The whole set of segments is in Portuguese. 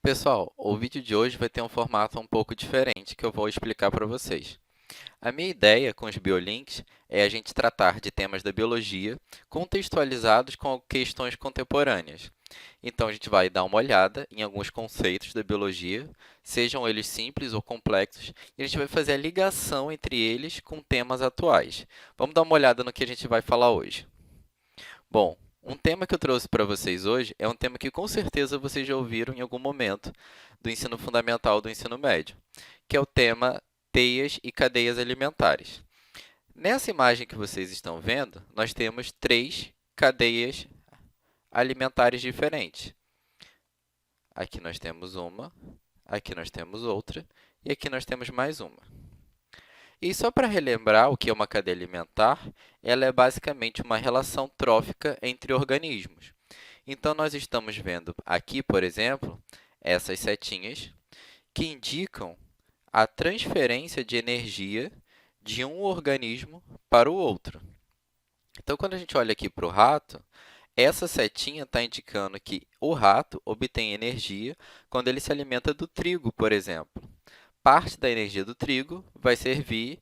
Pessoal, o vídeo de hoje vai ter um formato um pouco diferente que eu vou explicar para vocês. A minha ideia com os biolinks é a gente tratar de temas da biologia contextualizados com questões contemporâneas. Então, a gente vai dar uma olhada em alguns conceitos da biologia, sejam eles simples ou complexos, e a gente vai fazer a ligação entre eles com temas atuais. Vamos dar uma olhada no que a gente vai falar hoje. Bom, um tema que eu trouxe para vocês hoje é um tema que com certeza vocês já ouviram em algum momento do ensino fundamental ou do ensino médio, que é o tema teias e cadeias alimentares. Nessa imagem que vocês estão vendo, nós temos três cadeias alimentares diferentes. Aqui nós temos uma, aqui nós temos outra e aqui nós temos mais uma. E só para relembrar o que é uma cadeia alimentar, ela é basicamente uma relação trófica entre organismos. Então, nós estamos vendo aqui, por exemplo, essas setinhas que indicam a transferência de energia de um organismo para o outro. Então, quando a gente olha aqui para o rato, essa setinha está indicando que o rato obtém energia quando ele se alimenta do trigo, por exemplo. Parte da energia do trigo vai servir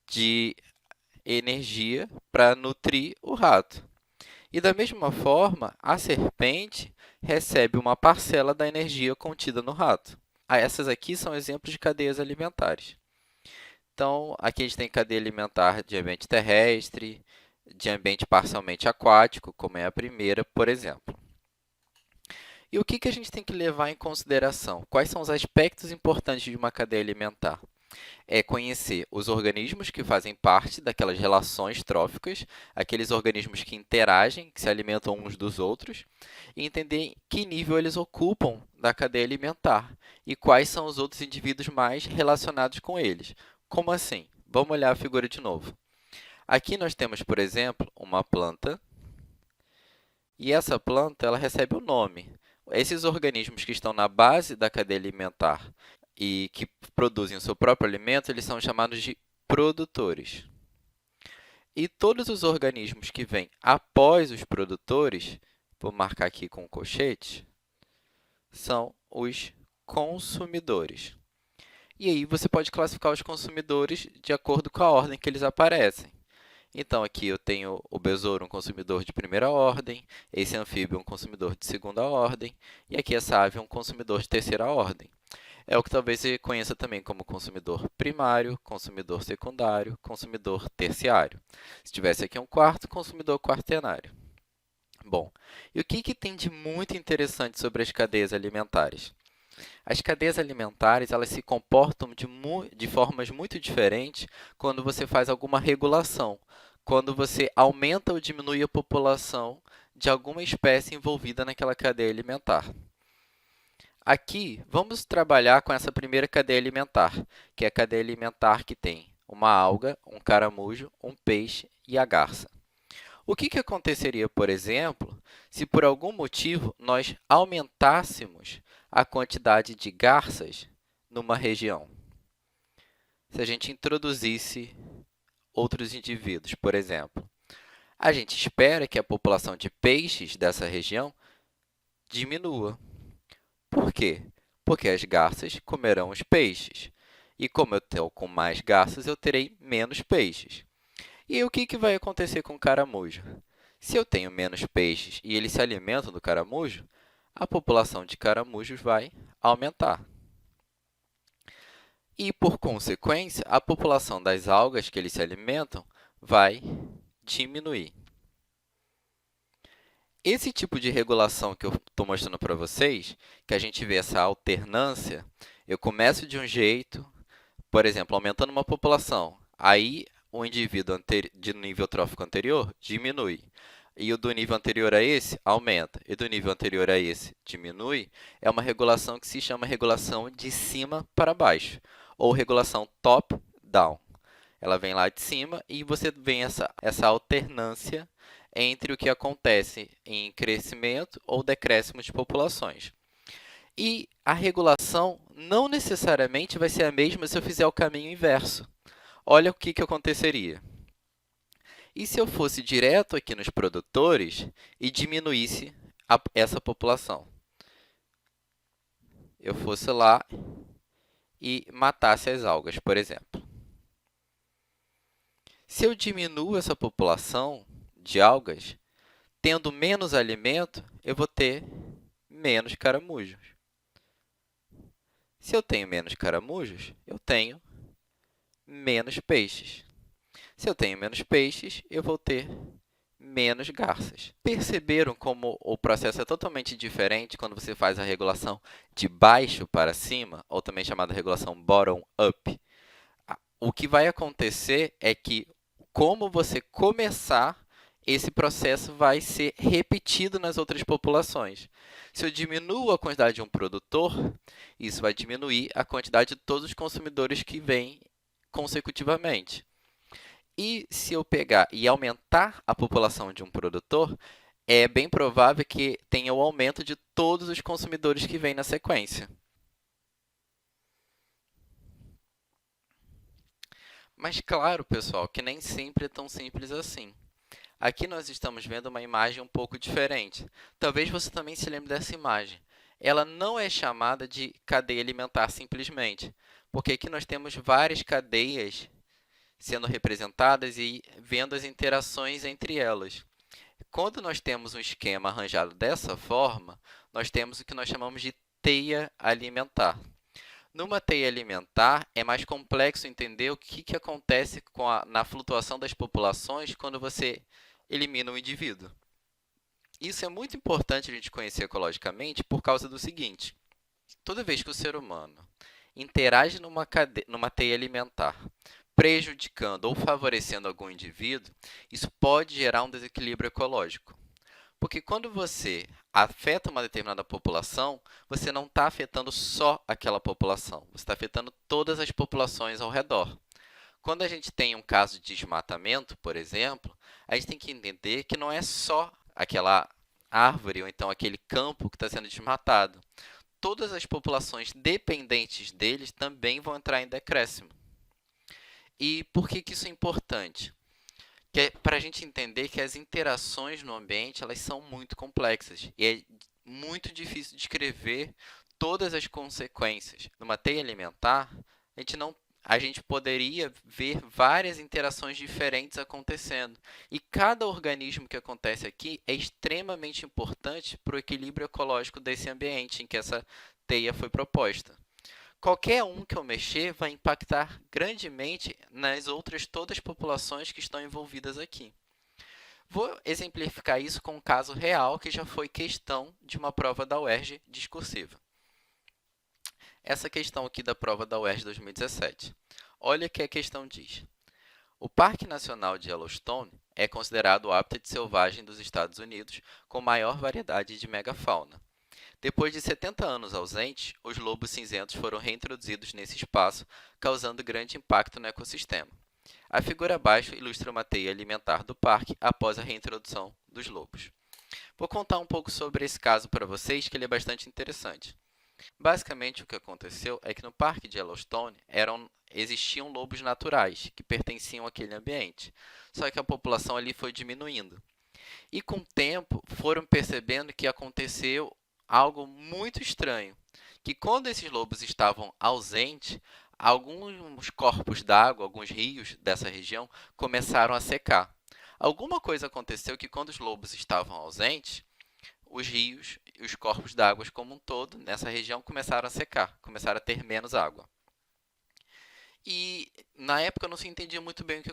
de energia para nutrir o rato. E, da mesma forma, a serpente recebe uma parcela da energia contida no rato. Essas aqui são exemplos de cadeias alimentares. Então, aqui a gente tem cadeia alimentar de ambiente terrestre, de ambiente parcialmente aquático, como é a primeira, por exemplo. E o que a gente tem que levar em consideração? Quais são os aspectos importantes de uma cadeia alimentar? É conhecer os organismos que fazem parte daquelas relações tróficas, aqueles organismos que interagem, que se alimentam uns dos outros, e entender que nível eles ocupam da cadeia alimentar e quais são os outros indivíduos mais relacionados com eles. Como assim? Vamos olhar a figura de novo. Aqui nós temos, por exemplo, uma planta, e essa planta ela recebe um nome. Esses organismos que estão na base da cadeia alimentar e que produzem o seu próprio alimento, eles são chamados de produtores. E todos os organismos que vêm após os produtores, vou marcar aqui com um colchete, são os consumidores. E aí você pode classificar os consumidores de acordo com a ordem que eles aparecem. Então, aqui eu tenho o besouro, um consumidor de primeira ordem, esse anfíbio, um consumidor de segunda ordem, e aqui essa ave, um consumidor de terceira ordem. É o que talvez você conheça também como consumidor primário, consumidor secundário, consumidor terciário. Se tivesse aqui um quarto, consumidor quaternário. Bom, e o que tem de muito interessante sobre as cadeias alimentares? As cadeias alimentares elas se comportam de formas muito diferentes quando você faz alguma regulação, quando você aumenta ou diminui a população de alguma espécie envolvida naquela cadeia alimentar. Aqui, vamos trabalhar com essa primeira cadeia alimentar, que é a cadeia alimentar que tem uma alga, um caramujo, um peixe e a garça. O que aconteceria, por exemplo, se por algum motivo nós aumentássemos a quantidade de garças numa região? Se a gente introduzisse outros indivíduos, por exemplo, a gente espera que a população de peixes dessa região diminua. Por quê? Porque as garças comerão os peixes. E como eu estou com mais garças, eu terei menos peixes. E aí, o que vai acontecer com o caramujo? Se eu tenho menos peixes e eles se alimentam do caramujo, a população de caramujos vai aumentar. E, por consequência, a população das algas que eles se alimentam vai diminuir. Esse tipo de regulação que eu estou mostrando para vocês, que a gente vê essa alternância, eu começo de um jeito, por exemplo, aumentando uma população, aí o indivíduo de nível trófico anterior diminui, e o do nível anterior a esse aumenta, e do nível anterior a esse diminui, é uma regulação que se chama regulação de cima para baixo, ou regulação top-down. Ela vem lá de cima e você vê essa alternância entre o que acontece em crescimento ou decréscimo de populações. E a regulação não necessariamente vai ser a mesma se eu fizer o caminho inverso. Olha o que aconteceria. E se eu fosse direto aqui nos produtores e diminuísse essa população? eu fosse lá e matasse as algas, por exemplo. Se eu diminuo essa população de algas, tendo menos alimento, eu vou ter menos caramujos. Se eu tenho menos caramujos, eu tenho menos peixes. Se eu tenho menos peixes, eu vou ter menos garças. Perceberam como o processo é totalmente diferente quando você faz a regulação de baixo para cima, ou também chamada regulação bottom-up? O que vai acontecer é que, como você começar, esse processo vai ser repetido nas outras populações. Se eu diminuo a quantidade de um produtor, isso vai diminuir a quantidade de todos os consumidores que vêm consecutivamente. E se eu pegar e aumentar a população de um produtor, é bem provável que tenha o aumento de todos os consumidores que vêm na sequência. Mas claro, pessoal, que nem sempre é tão simples assim. Aqui nós estamos vendo uma imagem um pouco diferente. Talvez você também se lembre dessa imagem. Ela não é chamada de cadeia alimentar simplesmente, porque aqui nós temos várias cadeias sendo representadas e vendo as interações entre elas. Quando nós temos um esquema arranjado dessa forma, nós temos o que nós chamamos de teia alimentar. Numa teia alimentar, é mais complexo entender o que acontece na flutuação das populações quando você elimina um indivíduo. Isso é muito importante a gente conhecer ecologicamente por causa do seguinte: toda vez que o ser humano interage numa teia alimentar, prejudicando ou favorecendo algum indivíduo, isso pode gerar um desequilíbrio ecológico. Porque quando você afeta uma determinada população, você não está afetando só aquela população, você está afetando todas as populações ao redor. Quando a gente tem um caso de desmatamento, por exemplo, a gente tem que entender que não é só aquela árvore ou então aquele campo que está sendo desmatado. Todas as populações dependentes deles também vão entrar em decréscimo. E por que isso é importante? Que é para a gente entender que as interações no ambiente elas são muito complexas e é muito difícil descrever todas as consequências. Numa teia alimentar, a gente poderia ver várias interações diferentes acontecendo. E cada organismo que acontece aqui é extremamente importante para o equilíbrio ecológico desse ambiente em que essa teia foi proposta. Qualquer um que eu mexer vai impactar grandemente nas outras todas as populações que estão envolvidas aqui. Vou exemplificar isso com um caso real que já foi questão de uma prova da UERJ discursiva. Essa questão aqui da prova da UERJ 2017. Olha o que a questão diz. O Parque Nacional de Yellowstone é considerado o hábitat selvagem dos Estados Unidos com maior variedade de megafauna. Depois de 70 anos ausentes, os lobos cinzentos foram reintroduzidos nesse espaço, causando grande impacto no ecossistema. A figura abaixo ilustra uma teia alimentar do parque após a reintrodução dos lobos. Vou contar um pouco sobre esse caso para vocês, que ele é bastante interessante. Basicamente, o que aconteceu é que no Parque de Yellowstone existiam lobos naturais que pertenciam àquele ambiente, só que a população ali foi diminuindo. E com o tempo, foram percebendo que aconteceu algo muito estranho, que quando esses lobos estavam ausentes, alguns corpos d'água, alguns rios dessa região começaram a secar. Alguma coisa aconteceu que quando os lobos estavam ausentes, os rios e os corpos d'água como um todo nessa região começaram a secar, começaram a ter menos água. E na época não se entendia muito bem o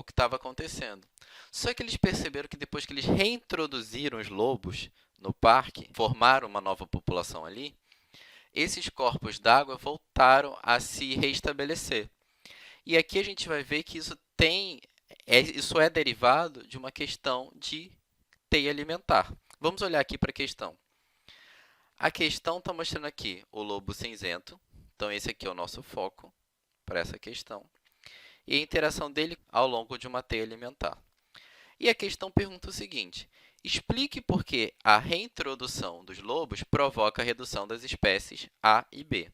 que estava acontecendo. Só que eles perceberam que depois que eles reintroduziram os lobos no parque, formaram uma nova população ali, esses corpos d'água voltaram a se restabelecer. E aqui a gente vai ver que isso é derivado de uma questão de teia alimentar. Vamos olhar aqui para a questão. A questão está mostrando aqui o lobo cinzento. Então, esse aqui é o nosso foco para essa questão. E a interação dele ao longo de uma teia alimentar. E a questão pergunta o seguinte: explique por que a reintrodução dos lobos provoca a redução das espécies A e B.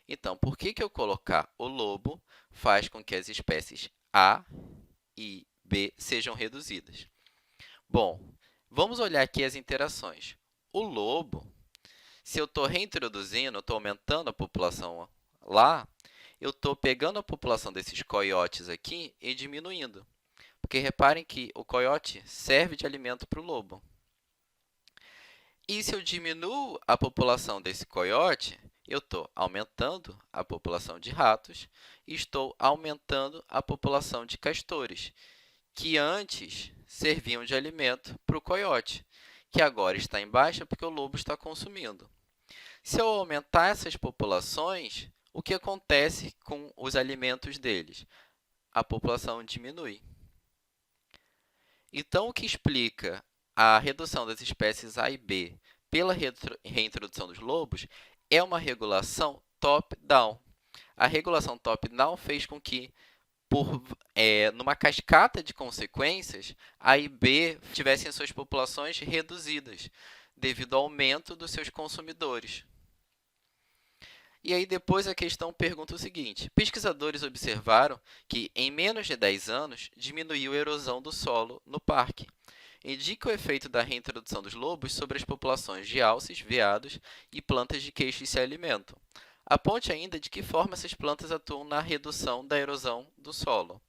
Então, por que eu colocar o lobo faz com que as espécies A e B sejam reduzidas? Bom, vamos olhar aqui as interações. O lobo, Se eu estou reintroduzindo, estou aumentando a população lá, eu estou pegando a população desses coiotes aqui e diminuindo. Porque reparem que o coiote serve de alimento para o lobo. E se eu diminuo a população desse coiote, eu estou aumentando a população de ratos e estou aumentando a população de castores, que antes serviam de alimento para o coiote, que agora está em baixa porque o lobo está consumindo. Se eu aumentar essas populações, o que acontece com os alimentos deles? A população diminui. Então, o que explica a redução das espécies A e B pela reintrodução dos lobos é uma regulação top-down. A regulação top-down fez com que, numa cascata de consequências, A e B tivessem suas populações reduzidas, devido ao aumento dos seus consumidores. E aí, depois, a questão pergunta o seguinte: pesquisadores observaram que, em menos de 10 anos, diminuiu a erosão do solo no parque. Indica o efeito da reintrodução dos lobos sobre as populações de alces, veados e plantas de queixa e se alimentam. Aponte ainda de que forma essas plantas atuam na redução da erosão do solo.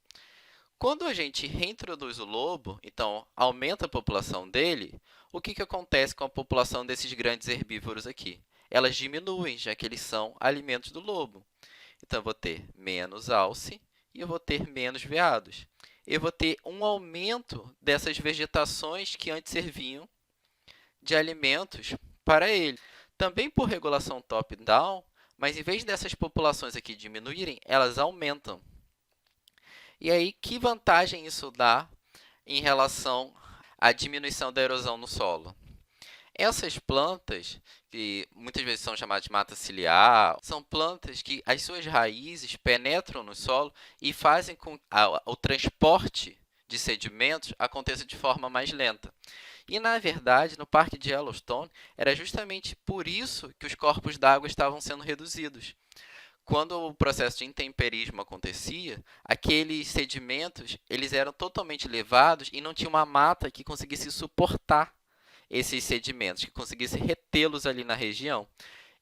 Quando a gente reintroduz o lobo, então aumenta a população dele, o que acontece com a população desses grandes herbívoros aqui? Elas diminuem, já que eles são alimentos do lobo. Então, eu vou ter menos alce e eu vou ter menos veados. Eu vou ter um aumento dessas vegetações que antes serviam de alimentos para ele. Também por regulação top-down, mas em vez dessas populações aqui diminuírem, elas aumentam. E aí, que vantagem isso dá em relação à diminuição da erosão no solo? Essas plantas, que muitas vezes são chamadas de mata ciliar, são plantas que as suas raízes penetram no solo e fazem com que o transporte de sedimentos aconteça de forma mais lenta. E, na verdade, no Parque de Yellowstone, era justamente por isso que os corpos d'água estavam sendo reduzidos. Quando o processo de intemperismo acontecia, aqueles sedimentos eles eram totalmente levados e não tinha uma mata que conseguisse suportar esses sedimentos, que conseguisse retê-los ali na região.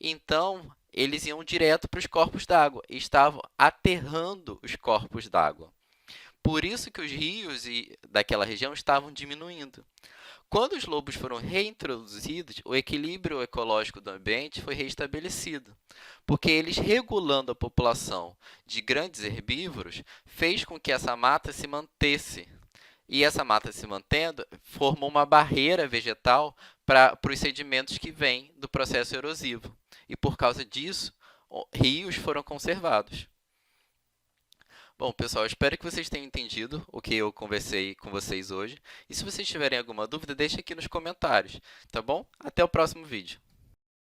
Então, eles iam direto para os corpos d'água e estavam aterrando os corpos d'água. Por isso que os rios daquela região estavam diminuindo. Quando os lobos foram reintroduzidos, o equilíbrio ecológico do ambiente foi restabelecido, porque eles regulando a população de grandes herbívoros fez com que essa mata se mantesse. E essa mata se mantendo formou uma barreira vegetal para os sedimentos que vêm do processo erosivo. E, por causa disso, rios foram conservados. Bom, pessoal, espero que vocês tenham entendido o que eu conversei com vocês hoje. E se vocês tiverem alguma dúvida, deixe aqui nos comentários, tá bom? Até o próximo vídeo.